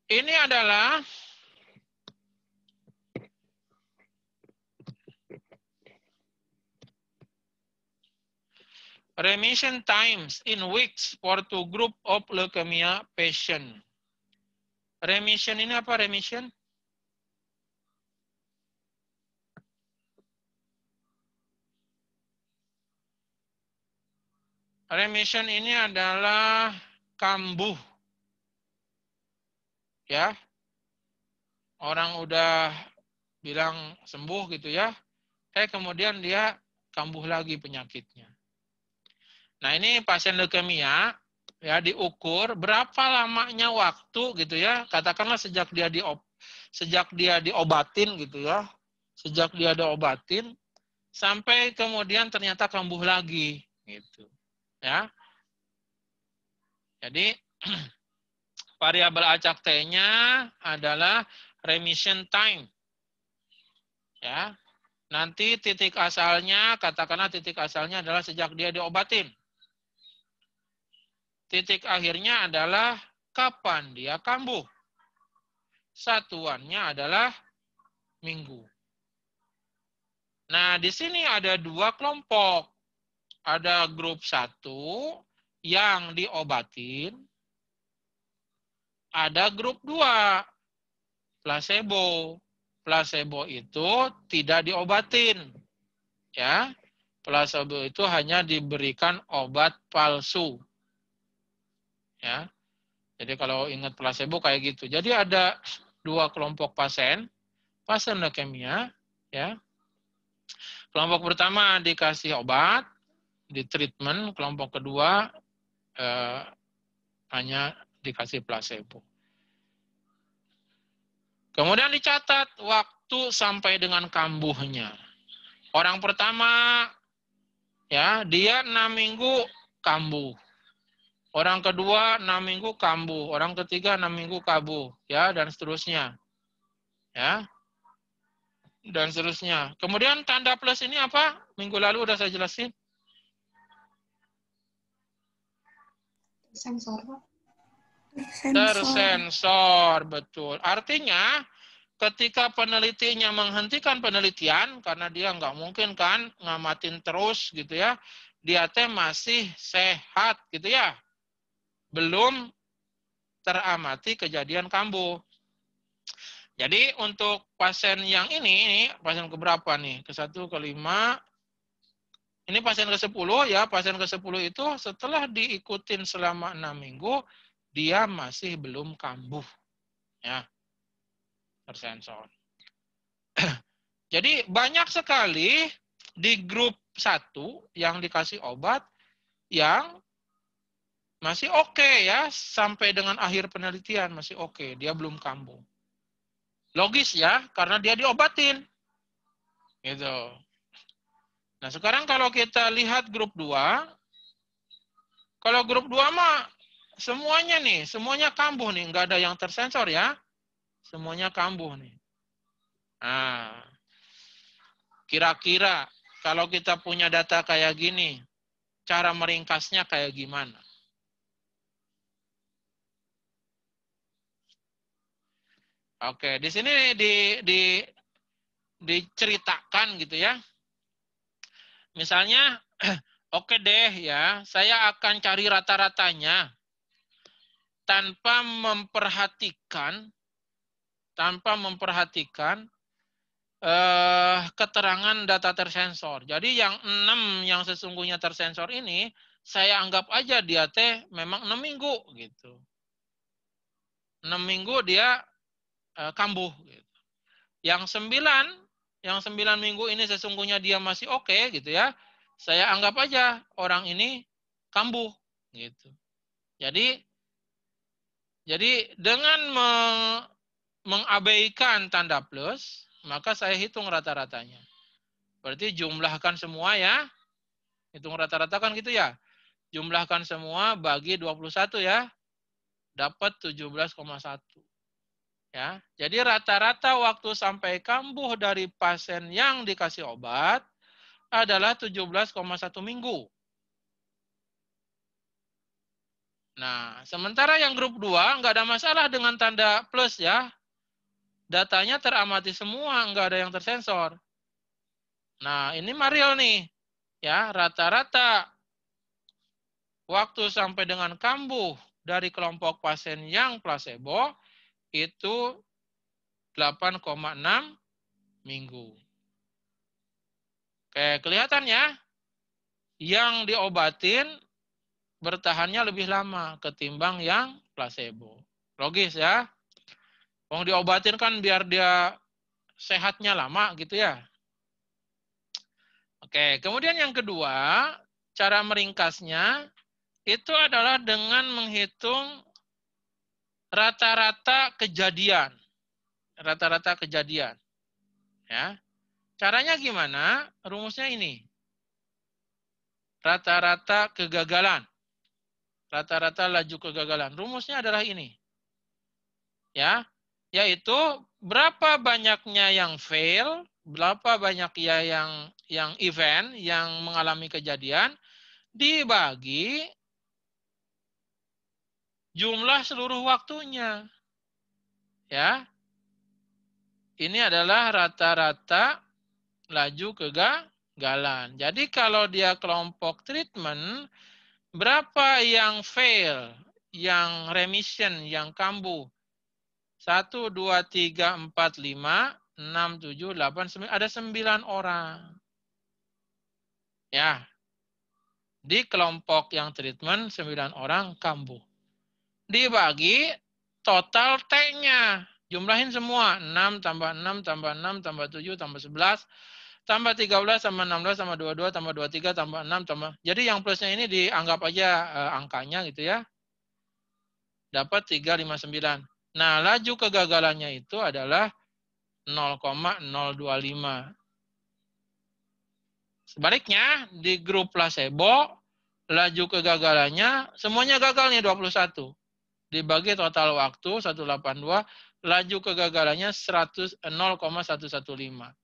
Ini adalah remission times in weeks for two group of leukemia patient. Remission ini apa remission? Remission ini adalah kambuh. Ya. Orang udah bilang sembuh gitu ya. Kemudian dia kambuh lagi penyakitnya. Nah, ini pasien leukemia ya diukur berapa lamanya waktu gitu ya. Katakanlah sejak dia diobatin gitu ya. Sejak dia diobatin sampai kemudian ternyata kambuh lagi gitu. Ya. Jadi variabel acak T-nya adalah remission time. Ya. Nanti titik asalnya, katakanlah titik asalnya adalah sejak dia diobatin. Titik akhirnya adalah kapan dia kambuh. Satuannya adalah minggu. Nah, di sini ada dua kelompok. Ada grup 1 yang diobatin. Ada grup 2, placebo. Placebo itu tidak diobatin. Ya. Placebo itu hanya diberikan obat palsu. Ya. Jadi kalau ingat placebo kayak gitu. Jadi ada dua kelompok pasien leukemia, ya. Kelompok pertama dikasih obat, di treatment. Kelompok kedua hanya dikasih placebo. Kemudian dicatat waktu sampai dengan kambuhnya. Orang pertama, ya, dia 6 minggu kambuh. Orang kedua 6 minggu kambuh. Orang ketiga 6 minggu kambuh, ya, dan seterusnya. Ya. Dan seterusnya. Kemudian tanda plus ini apa? Minggu lalu udah saya jelasin. Tersensor, betul. Artinya ketika penelitinya menghentikan penelitian, karena dia nggak mungkin kan ngamatin terus gitu ya, dia teh masih sehat gitu ya. Belum teramati kejadian kambuh. Jadi untuk pasien yang ini pasien keberapa nih? Ke-1, ke-5. Ini pasien ke-10 ya. Pasien ke-10 itu setelah diikutin selama 6 minggu, dia masih belum kambuh. Ya. Tersensor. Jadi banyak sekali di grup 1 yang dikasih obat yang masih oke ya. Sampai dengan akhir penelitian masih oke. Dia belum kambuh. Logis ya, karena dia diobatin. Gitu. Nah, sekarang kalau kita lihat grup 2, kalau grup 2 mah semuanya nih, semuanya kambuh nih, nggak ada yang tersensor ya. Semuanya kambuh nih. Nah, kira-kira kalau kita punya data kayak gini, cara meringkasnya kayak gimana? Oke, di sini diceritakan gitu ya. Misalnya, oke deh ya, saya akan cari rata-ratanya tanpa memperhatikan keterangan data tersensor. Jadi yang 6 yang sesungguhnya tersensor ini, saya anggap aja dia teh memang 6 minggu gitu. 6 minggu dia kambuh gitu. Yang 9 minggu ini sesungguhnya dia masih oke gitu ya. Saya anggap aja orang ini kambuh gitu. Jadi dengan mengabaikan tanda plus, maka saya hitung rata-ratanya. Berarti jumlahkan semua ya. Hitung rata-rata kan gitu ya. Jumlahkan semua bagi 21 ya. Dapat 17,1. Ya. Jadi rata-rata waktu sampai kambuh dari pasien yang dikasih obat adalah 17,1 minggu. Nah, sementara yang grup 2 nggak ada masalah dengan tanda plus ya. Datanya teramati semua, nggak ada yang tersensor. Nah, ini Mariel nih. Ya, rata-rata waktu sampai dengan kambuh dari kelompok pasien yang placebo itu 8,6 minggu. Oke, kelihatan ya? Yang diobatin bertahannya lebih lama ketimbang yang placebo. Logis ya? Wong diobatin kan biar dia sehatnya lama gitu ya. Oke, kemudian yang kedua, cara meringkasnya itu adalah dengan menghitung rata-rata kejadian. Rata-rata kejadian. Ya. Caranya gimana? Rumusnya ini. Rata-rata kegagalan. Rata-rata laju kegagalan. Rumusnya adalah ini. Ya, yaitu berapa banyaknya yang fail, berapa banyak ya yang event yang mengalami kejadian dibagi jumlah seluruh waktunya. Ya. Ini adalah rata-rata laju kegagalan. Jadi kalau dia kelompok treatment, berapa yang fail, yang remission, yang kambuh? 1, 2, 3, 4, 5, 6, 7, 8, 9. Ada 9 orang. Ya. Di kelompok yang treatment, 9 orang kambuh. Dibagi total T-nya. Jumlahin semua. 6 tambah 6 tambah 6 tambah 7 tambah 11. Tambah 13 tambah 16 tambah 22 tambah 23 tambah 6 tambah. Jadi yang plusnya ini dianggap aja angkanya gitu ya. Dapat 359. Nah, laju kegagalannya itu adalah 0,025. Sebaliknya, di grup placebo, laju kegagalannya semuanya gagal nih 21. Dibagi total waktu 182, laju kegagalannya 0,115.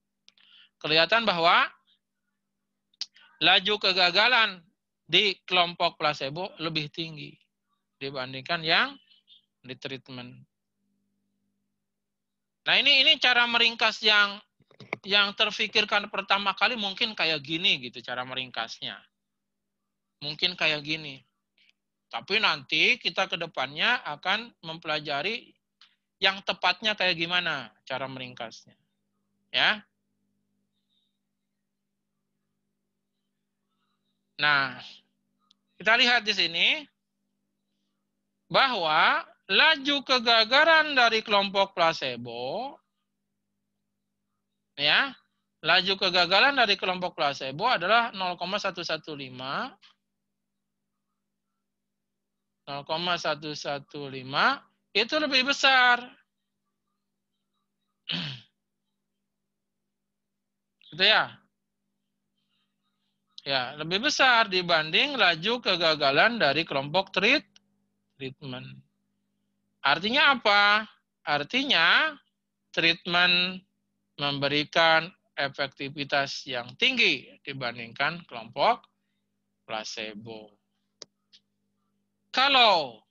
Kelihatan bahwa laju kegagalan di kelompok placebo lebih tinggi dibandingkan yang di treatment. Nah, ini cara meringkas yang terfikirkan pertama kali mungkin kayak gini gitu cara meringkasnya. Mungkin kayak gini. Tapi nanti kita ke depannya akan mempelajari yang tepatnya kayak gimana cara meringkasnya. Ya. Nah, kita lihat di sini bahwa laju kegagalan dari kelompok placebo ya, laju kegagalan dari kelompok placebo adalah 0,115 itu lebih besar. Gitu ya. Ya, lebih besar dibanding laju kegagalan dari kelompok treatment. Artinya apa? Artinya treatment memberikan efektivitas yang tinggi dibandingkan kelompok placebo. Kalau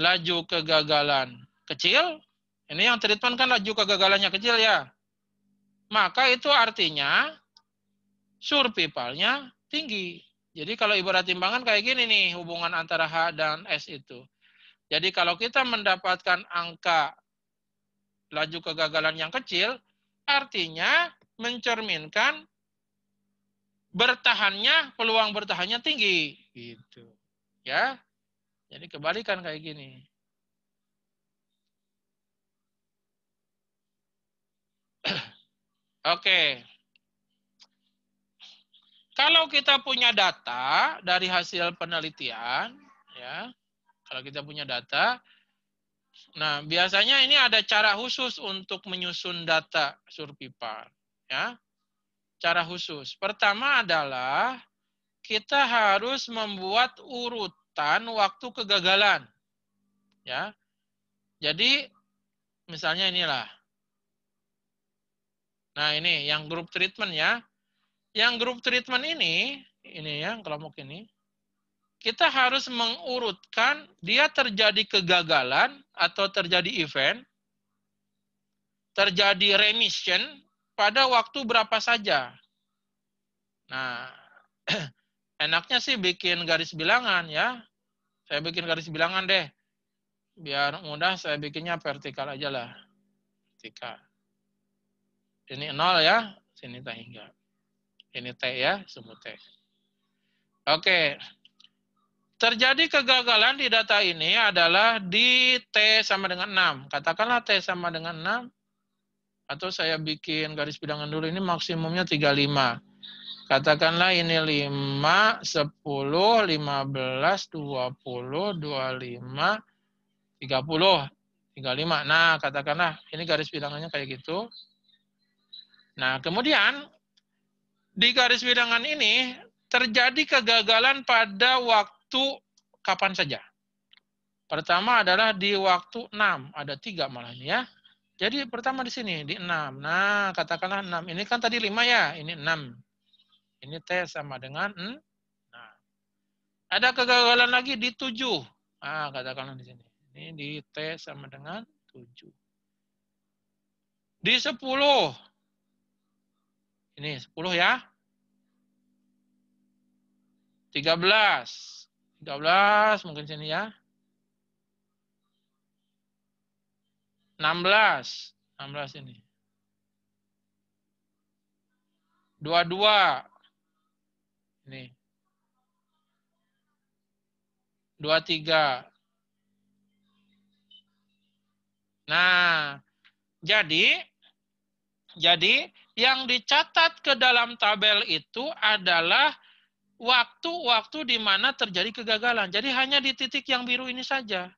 laju kegagalan kecil, ini yang treatment kan laju kegagalannya kecil ya, maka itu artinya survivalnya tinggi. Jadi kalau ibarat timbangan kayak gini nih, hubungan antara H dan S itu. Jadi kalau kita mendapatkan angka laju kegagalan yang kecil, artinya mencerminkan bertahannya, peluang bertahannya tinggi. Gitu. Ya. Jadi kebalikan kayak gini. Oke. Kalau kita punya data dari hasil penelitian, ya, kalau kita punya data, nah biasanya ini ada cara khusus untuk menyusun data survival, ya, cara khusus. Pertama adalah kita harus membuat urutan waktu kegagalan, ya. Jadi misalnya inilah, nah ini yang grup treatment ya, yang grup treatment ini ya kelompok ini. kita harus mengurutkan dia terjadi kegagalan atau terjadi event, terjadi remission pada waktu berapa saja. Nah, enaknya sih bikin garis bilangan ya. Saya bikin garis bilangan deh. Biar mudah saya bikinnya vertikal aja lah. Vertikal. Ini 0 ya, sini T hingga. Ini T ya, semut T. Oke. Terjadi kegagalan di data ini adalah di T sama dengan 6. Katakanlah T sama dengan 6. Atau saya bikin garis bilangan dulu, ini maksimumnya 35. Katakanlah ini 5, 10, 15, 20, 25, 30, 35. Nah, katakanlah ini garis bilangannya kayak gitu. Nah, kemudian di garis bilangan ini terjadi kegagalan pada waktu kapan saja. Pertama adalah di waktu 6, ada 3 malah ini ya. Jadi pertama di sini, di 6. Nah, katakanlah 6. Ini kan tadi 5 ya, ini 6. Ini T sama dengan 6. Nah, ada kegagalan lagi di 7. Nah, katakanlah di sini. Ini di T sama dengan 7. Di 10. Ini 10 ya. 13. 13 mungkin sini ya. 16. 16 ini. 22. Ini. 23. Nah, jadi yang dicatat ke dalam tabel itu adalah waktu-waktu di mana terjadi kegagalan. Jadi hanya di titik yang biru ini saja.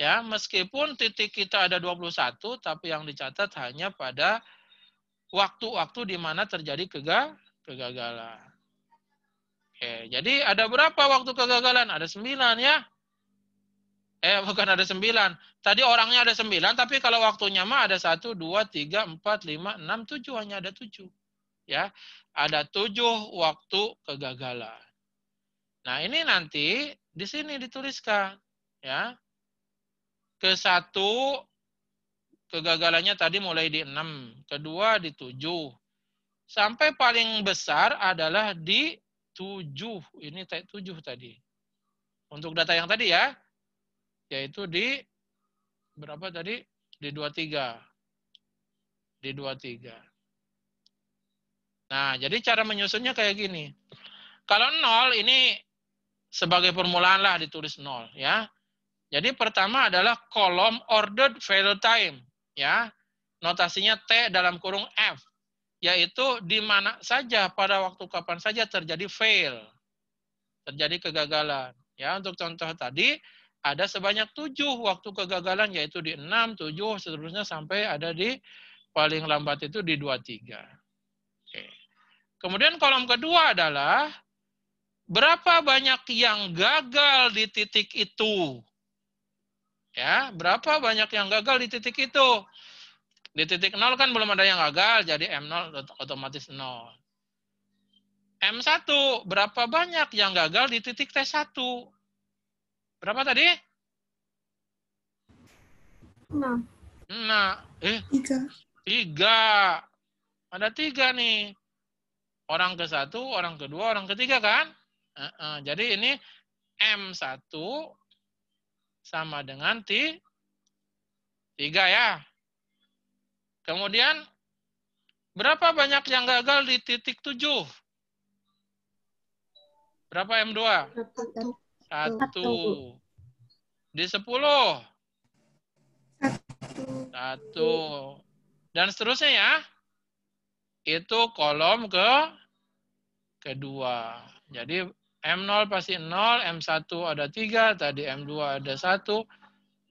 Ya, meskipun titik kita ada 21, tapi yang dicatat hanya pada waktu-waktu di mana terjadi kegagalan. Oke, jadi ada berapa waktu kegagalan? Ada 9 ya. Bukan ada 9. Tadi orangnya ada 9, tapi kalau waktunya mah ada 1, 2, 3, 4, 5, 6, 7. Hanya ada 7. Ya, ada 7 waktu kegagalan. Nah, ini nanti di sini dituliskan. Ya, ke-1 kegagalannya tadi mulai di 6, kedua di 7. Sampai paling besar adalah di 7. Ini 7 tadi. Untuk data yang tadi ya, yaitu di berapa tadi? Di 23. Di 23. Nah, jadi cara menyusunnya kayak gini. Kalau 0 ini sebagai permulaan lah ditulis 0 ya. Jadi pertama adalah kolom ordered fail time ya. Notasinya T dalam kurung F, yaitu di mana saja pada waktu kapan saja terjadi fail. Terjadi kegagalan. Ya, untuk contoh tadi ada sebanyak 7 waktu kegagalan, yaitu di 6, 7 seterusnya sampai ada di paling lambat itu di 23. Oke. Kemudian kolom kedua adalah berapa banyak yang gagal di titik itu. Ya, berapa banyak yang gagal di titik itu? Di titik 0 kan belum ada yang gagal, jadi M0 otomatis 0. M1, berapa banyak yang gagal di titik T1? Berapa tadi? 6. Nah, 3. 3. Ada 3 nih. Orang ke-1, orang kedua, orang ketiga kan? Jadi ini M1 sama dengan 3 ya. Kemudian berapa banyak yang gagal di titik 7? Berapa M2? 1. Di 10? 1. Dan seterusnya ya. Itu kolom kedua. Jadi M0 pasti 0, M1 ada 3, tadi M2 ada 1,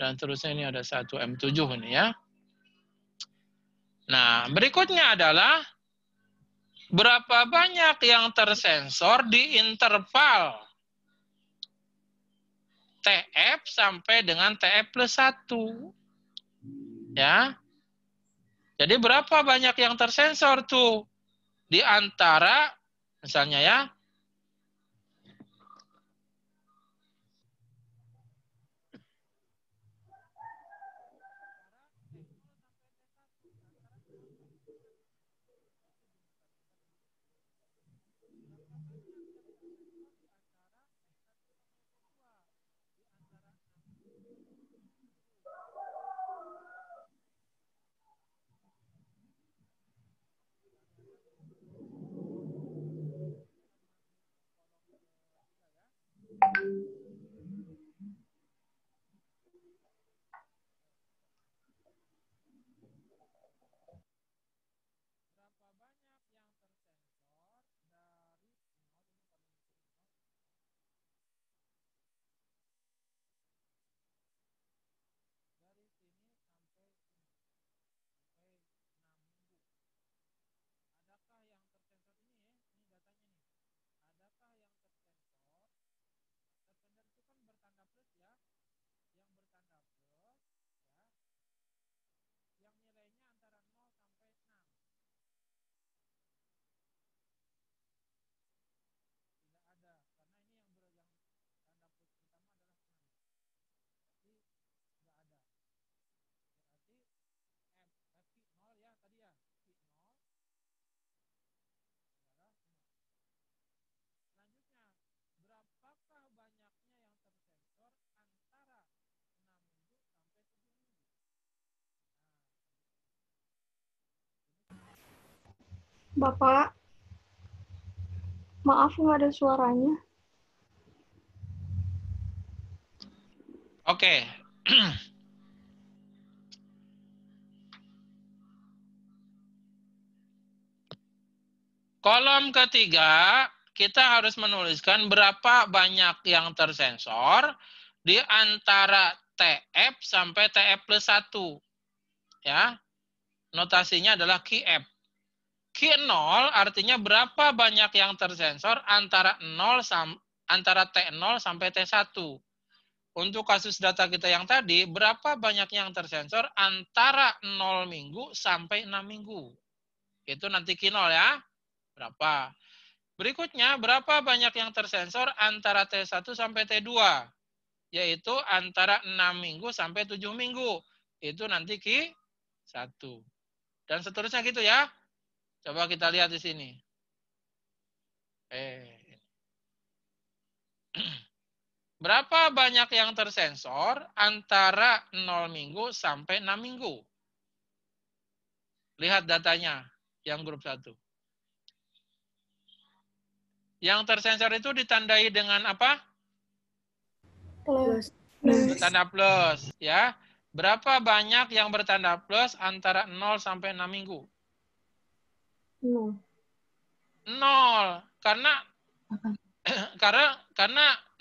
dan terusnya ini ada 1, M7 ini ya. Nah, berikutnya adalah berapa banyak yang tersensor di interval TF sampai dengan TF plus 1. Ya. Jadi berapa banyak yang tersensor tuh? Di antara, misalnya ya, Bapak, maaf nggak ada suaranya. Oke. Kolom ketiga, kita harus menuliskan berapa banyak yang tersensor di antara TF sampai TF plus 1. Ya, notasinya adalah QF. Q0 artinya berapa banyak yang tersensor antara T0 sampai T1. Untuk kasus data kita yang tadi, berapa banyak yang tersensor antara 0 minggu sampai 6 minggu. Itu nanti Q0 ya. Berapa? Berikutnya, berapa banyak yang tersensor antara T1 sampai T2? Yaitu antara 6 minggu sampai 7 minggu. Itu nanti Q1. Dan seterusnya gitu ya. Coba kita lihat di sini. Berapa banyak yang tersensor antara 0 minggu sampai 6 minggu? Lihat datanya yang grup 1. Yang tersensor itu ditandai dengan apa? Plus. Bertanda plus, ya. Berapa banyak yang bertanda plus antara 0 sampai 6 minggu? 0. 0. Karena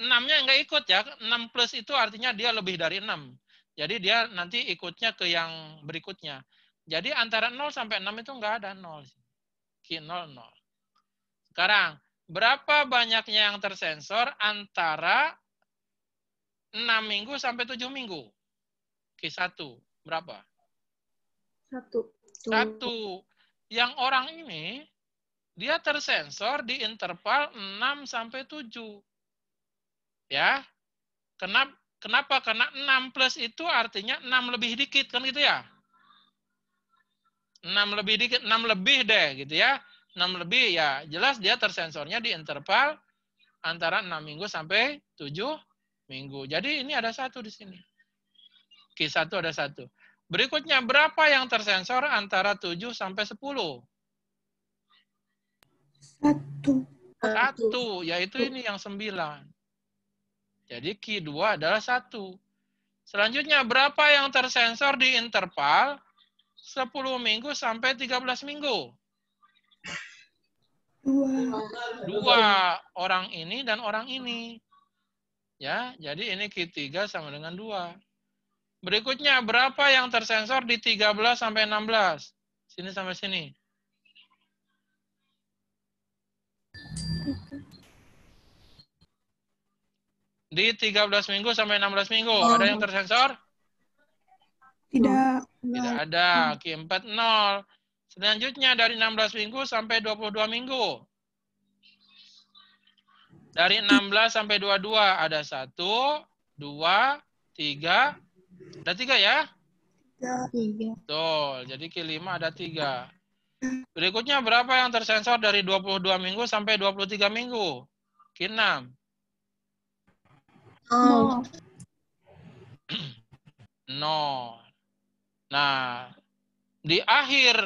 6-nya nggak ikut ya. 6 plus itu artinya dia lebih dari 6. Jadi dia nanti ikutnya ke yang berikutnya. Jadi antara 0 sampai 6 itu nggak ada 0. Q0, 0. Sekarang, berapa banyaknya yang tersensor antara 6 minggu sampai 7 minggu? Q1, berapa? 1. 1. Yang orang ini, dia tersensor di interval 6 sampai 7. Ya. Kenapa? Karena 6 plus itu artinya 6 lebih dikit, kan gitu ya? 6 lebih dikit, 6 lebih deh, gitu ya. 6 lebih, ya jelas dia tersensornya di interval antara 6 minggu sampai 7 minggu. Jadi ini ada 1 di sini. Q1 ada 1. Berikutnya, berapa yang tersensor antara 7 sampai 10? 1. 1, yaitu ini yang 9. Jadi Q2 adalah 1. Selanjutnya, berapa yang tersensor di interval 10 minggu sampai 13 minggu? 2. Orang ini dan orang ini. Ya, jadi ini Q3 sama dengan 2. Berikutnya, berapa yang tersensor di 13 sampai 16? Sini sampai sini. Di 13 minggu sampai 16 minggu. Ada yang tersensor? Tidak. Tidak ada. Q4, 0. Selanjutnya, dari 16 minggu sampai 22 minggu. Dari 16 sampai 22 ada 1, 2, 3. Ada 3 ya? 3. Betul. Jadi Q5 ada 3. Berikutnya berapa yang tersensor dari 22 minggu sampai 23 minggu? Kinam. 0. 0. Nah, di akhir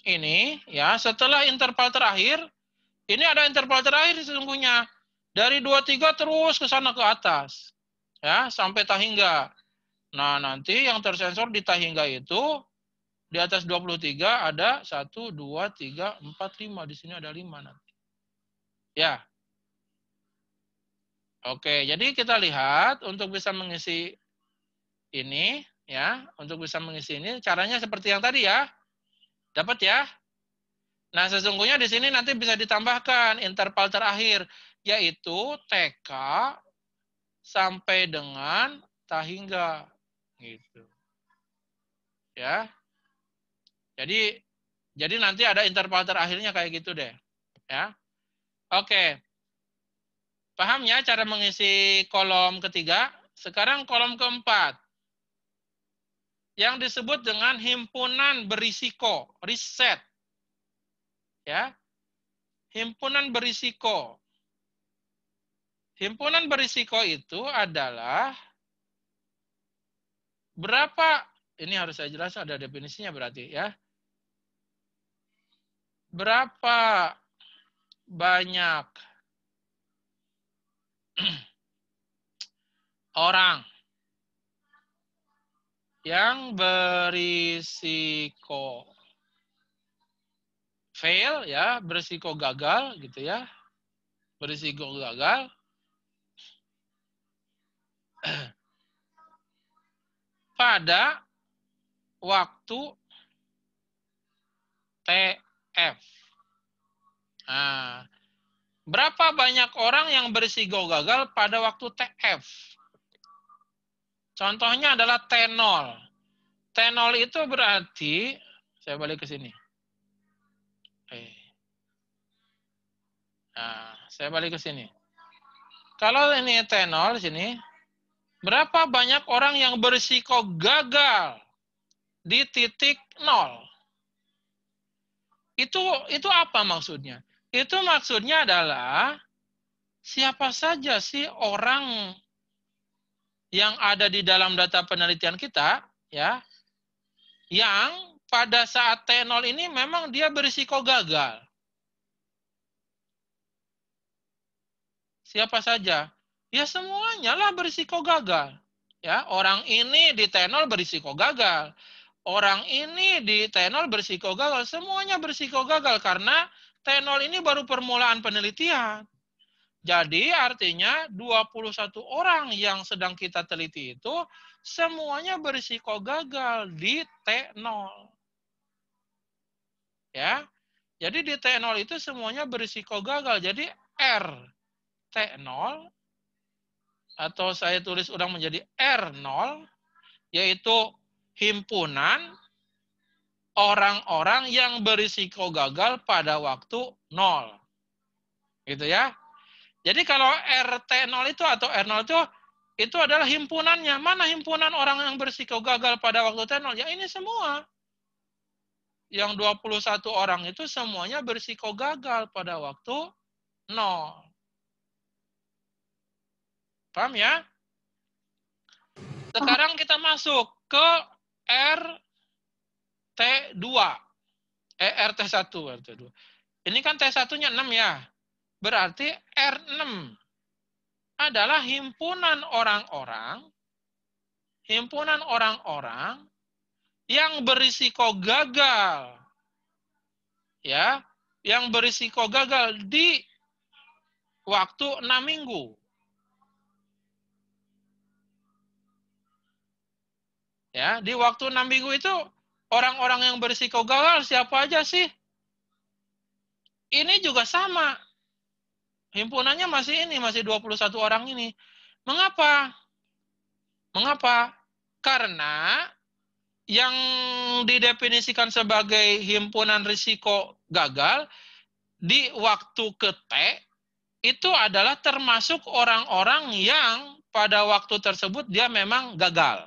ini, ya, setelah interval terakhir, ini ada interval terakhir sesungguhnya. Dari 23 terus ke sana ke atas. Ya, sampai tahingga. Nah, nanti yang tersensor di tahingga itu, di atas 23 ada 1, 2, 3, 4, 5. Di sini ada 5 nanti. Ya. Oke, jadi kita lihat untuk bisa mengisi ini, ya, untuk bisa mengisi ini, caranya seperti yang tadi ya. Dapat ya? Nah, sesungguhnya di sini nanti bisa ditambahkan interval terakhir, yaitu TK sampai dengan tahingga. Gitu. Ya. Jadi nanti ada interval terakhirnya kayak gitu deh. Ya. Oke. Paham ya cara mengisi kolom ketiga? Sekarang kolom keempat. Yang disebut dengan himpunan berisiko, riset. Ya. Himpunan berisiko. Himpunan berisiko itu adalah berapa, ini harus saya jelaskan, ada definisinya berarti ya. Berapa banyak orang yang berisiko fail ya, berisiko gagal gitu ya. Berisiko gagal pada waktu TF. Nah, berapa banyak orang yang berisiko gagal pada waktu TF? Contohnya adalah T0. T0 itu berarti, saya balik ke sini. Nah, saya balik ke sini. Kalau ini T0 di sini, berapa banyak orang yang berisiko gagal di titik 0? Itu apa maksudnya? Itu maksudnya adalah siapa saja sih orang yang ada di dalam data penelitian kita, ya, yang pada saat T0 ini memang dia berisiko gagal. Siapa saja? Ya semuanya lah berisiko gagal. Ya, orang ini di T0 berisiko gagal. Orang ini di T0 berisiko gagal. Semuanya berisiko gagal karena T0 ini baru permulaan penelitian. Jadi artinya 21 orang yang sedang kita teliti itu semuanya berisiko gagal di T0. Ya. Jadi di T0 itu semuanya berisiko gagal. Jadi R T0 atau saya tulis ulang menjadi R0 yaitu himpunan orang-orang yang berisiko gagal pada waktu 0. Gitu ya. Jadi kalau RT0 itu atau R0 itu adalah himpunannya. Mana himpunan orang yang berisiko gagal pada waktu T0? Ya ini semua. Yang 21 orang itu semuanya berisiko gagal pada waktu 0. Paham ya? Sekarang kita masuk ke RT2. RT1. RT2. Ini kan T1-nya 6 ya. Berarti R6 adalah himpunan orang-orang yang berisiko gagal. Ya, yang berisiko gagal di waktu 6 minggu. Ya, di waktu 6 minggu itu orang-orang yang berisiko gagal siapa aja sih? Ini juga sama. Himpunannya masih 21 orang ini. Mengapa? Karena yang didefinisikan sebagai himpunan risiko gagal di waktu ke T itu adalah termasuk orang-orang yang pada waktu tersebut dia memang gagal.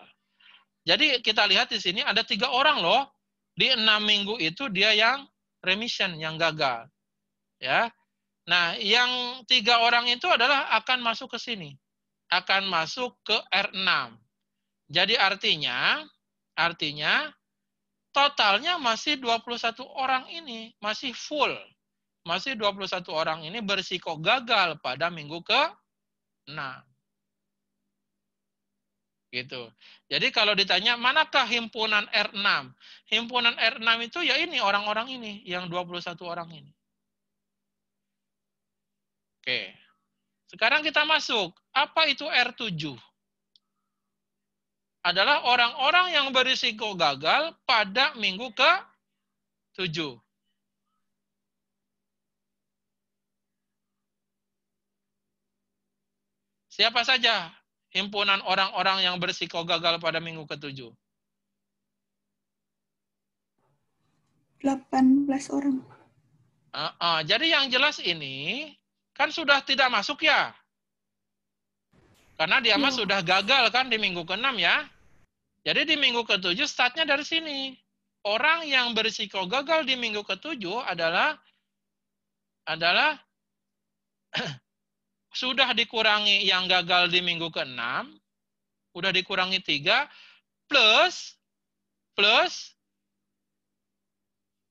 Jadi kita lihat di sini ada 3 orang loh Di 6 minggu itu dia yang remission, yang gagal. Ya. Nah, yang 3 orang itu adalah akan masuk ke sini. Akan masuk ke R6. Jadi artinya totalnya masih 21 orang ini, masih full. Masih 21 orang ini berisiko gagal pada minggu ke-6. Gitu. Jadi kalau ditanya manakah himpunan R6? Himpunan R6 itu ya ini orang-orang ini, yang 21 orang ini. Oke. Sekarang kita masuk. Apa itu R7? Adalah orang-orang yang berisiko gagal pada minggu ke-7. Siapa saja himpunan orang-orang yang berisiko gagal pada minggu ke-7? 18 orang. Jadi yang jelas ini kan sudah tidak masuk ya. Karena dia mah sudah gagal kan di minggu ke-6 ya. Jadi di minggu ke-7 startnya dari sini. Orang yang berisiko gagal di minggu ke-7 adalah sudah dikurangi yang gagal di minggu ke-6, udah dikurangi 3, plus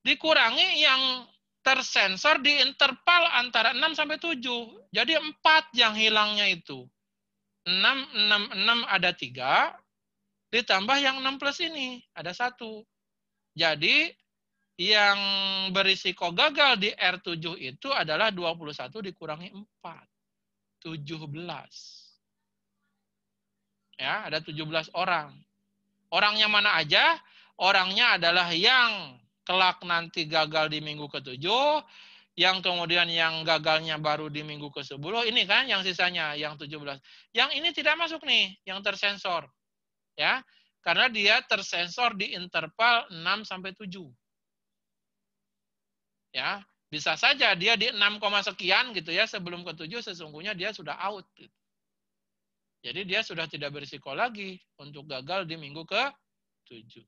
dikurangi yang tersensor di interval antara 6 sampai 7. Jadi 4 yang hilangnya itu. 6 ada 3, ditambah yang 6 plus ini, ada 1. Jadi yang berisiko gagal di R7 itu adalah 21 dikurangi 4. 17. Ya, ada 17 orang. Orangnya mana aja? Orangnya adalah yang kelak nanti gagal di minggu ke-7, yang kemudian yang gagalnya baru di minggu ke-10, ini kan yang sisanya, yang 17. Yang ini tidak masuk nih, yang tersensor. Ya, karena dia tersensor di interval 6 sampai 7. Ya, bisa saja dia di 6, sekian gitu ya, sebelum ke-7 sesungguhnya dia sudah out gitu. Jadi dia sudah tidak berisiko lagi untuk gagal di minggu ke-7.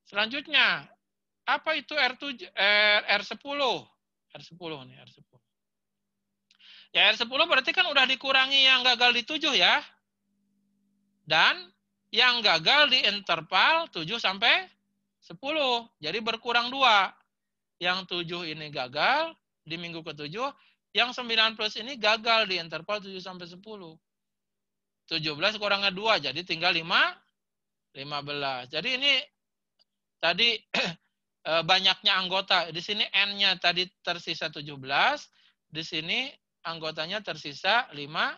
Selanjutnya, apa itu R7, R10? R10 nih, R10. Ya R10 berarti kan udah dikurangi yang gagal di 7 ya. Dan yang gagal di interval 7 sampai 10. Jadi berkurang 2. Yang 7 ini gagal di minggu ke-7, yang 9 plus ini gagal di interval 7 sampai 10. 17 kurangnya 2, jadi tinggal 15. Jadi ini tadi banyaknya anggota. Di sini N-nya tadi tersisa 17, di sini anggotanya tersisa 15.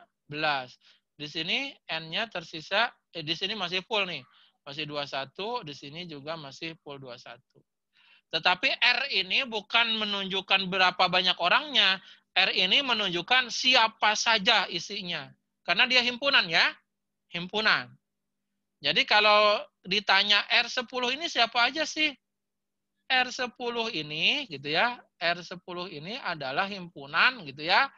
Di sini N-nya tersisa, di sini masih full nih. Masih 21, di sini juga masih full 21. Tetapi R ini bukan menunjukkan berapa banyak orangnya. R ini menunjukkan siapa saja isinya. Karena dia himpunan ya. Himpunan. Jadi kalau ditanya R10 ini siapa aja sih? R10 ini gitu ya. R10 ini adalah himpunan gitu ya.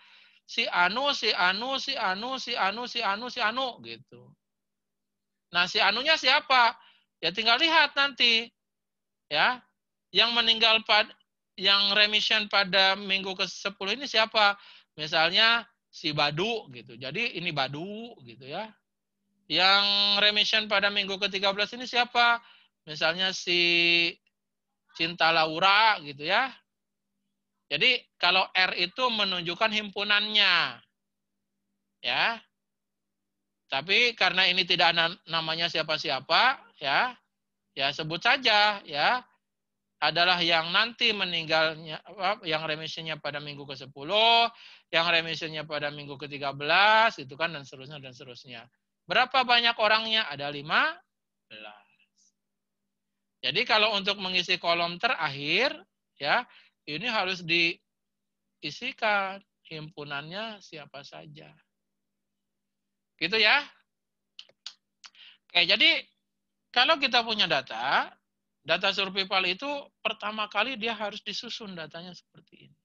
Si Anu, si Anu, si Anu, si Anu, si Anu, si Anu gitu. Nah, si Anunya siapa? Ya tinggal lihat nanti. Ya. Yang meninggal yang remission pada minggu ke-10 ini siapa? Misalnya si Badu gitu. Jadi ini Badu gitu ya. Yang remission pada minggu ke-13 ini siapa? Misalnya si Cinta Laura gitu ya. Jadi kalau R itu menunjukkan himpunannya. Ya. Tapi karena ini tidak namanya siapa-siapa ya. Ya sebut saja ya. Adalah yang nanti meninggalnya, yang remissionnya pada minggu ke-10, yang remissionnya pada minggu ke-13, itu kan, dan seterusnya. Berapa banyak orangnya? Ada 15. Jadi kalau untuk mengisi kolom terakhir, ya ini harus diisikan himpunannya siapa saja. Gitu ya. Oke, jadi kalau kita punya data survival itu pertama kali dia harus disusun datanya seperti ini.